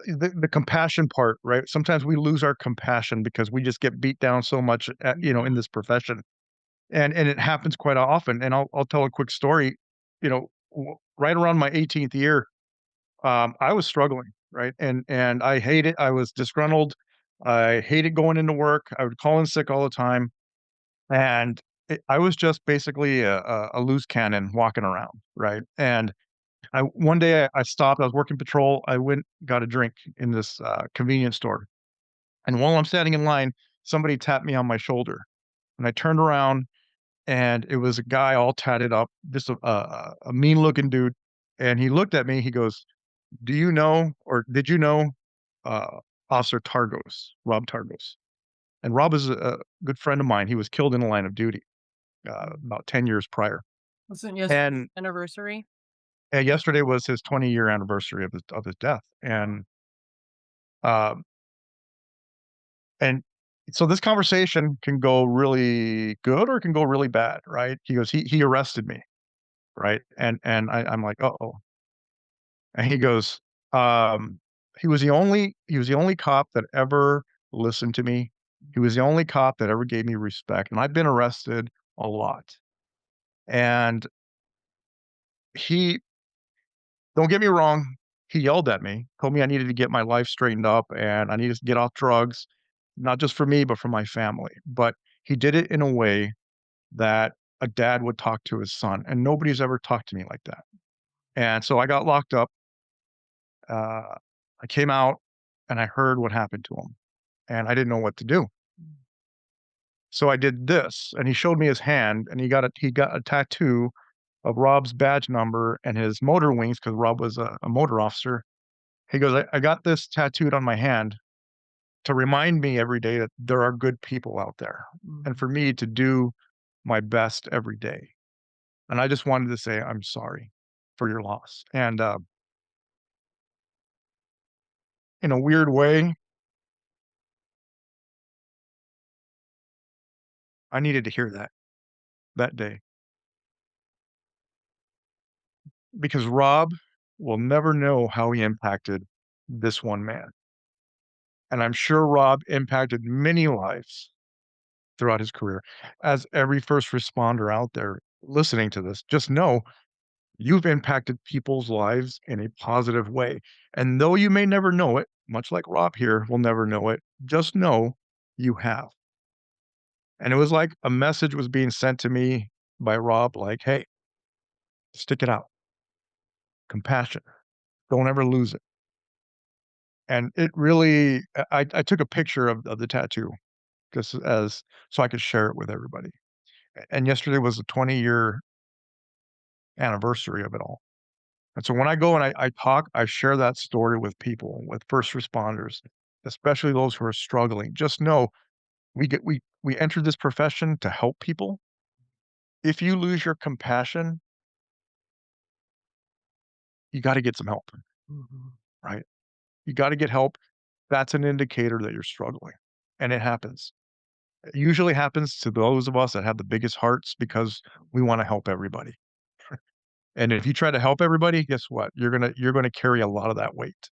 the compassion part, right? Sometimes we lose our compassion because we just get beat down so much in this profession. And it happens quite often. And I'll tell a quick story. Right around my 18th year, I was struggling, right? And I hated I was disgruntled. I hated going into work. I would call in sick all the time, and I was just basically a loose cannon walking around, right? And one day I stopped. I was working patrol. I went got a drink in this convenience store, and while I'm standing in line, somebody tapped me on my shoulder, and I turned around, and it was a guy all tatted up, just a mean looking dude, and he looked at me. He goes, "Do you know, or did you know, uh, Officer Targosz, Rob Targosz?" And Rob is a good friend of mine. He was killed in the line of duty, about 10 years prior. Wasn't yesterday's And, anniversary? yesterday was his 20-year anniversary of his death, um, and so this conversation can go really good or it can go really bad, right? He goes, "He arrested me," right? And I'm like, "Uh-oh." And he goes, um, he was the only cop that ever listened to me. He was the only cop that ever gave me respect, and I've been arrested a lot. And he don't get me wrong, he yelled at me, told me I needed to get my life straightened up and I needed to get off drugs, not just for me, but for my family. But he did it in a way that a dad would talk to his son, and nobody's ever talked to me like that. And so I got locked up. Uh, I came out and I heard what happened to him, and I didn't know what to do. So I did this, and he showed me his hand, and he got a tattoo of Rob's badge number and his motor wings because Rob was a motor officer. He goes, I got this tattooed on my hand to remind me every day that there are good people out there and Mhm. for me to do my best every day. And I just wanted to say, I'm sorry for your loss." And in a weird way, I needed to hear that that day because Rob will never know how he impacted this one man. And I'm sure Rob impacted many lives throughout his career. As every first responder out there listening to this, just know you've impacted people's lives in a positive way. And though you may never know it, much like Rob here will never know it, just know you have. And it was like a message was being sent to me by Rob, like, hey, stick it out, compassion, don't ever lose it. And it really, I took a picture of the tattoo just as so I could share it with everybody. And yesterday was the 20-year anniversary of it all. And so when I go and I talk, I share that story with people, with first responders, especially those who are struggling. Just know we enter this profession to help people. If you lose your compassion, you got to get some help, Mhm. right? You got to get help. That's an indicator that you're struggling. And it happens. It usually happens to those of us that have the biggest hearts because we want to help everybody. And if you try to help everybody, guess what? You're gonna carry a lot of that weight.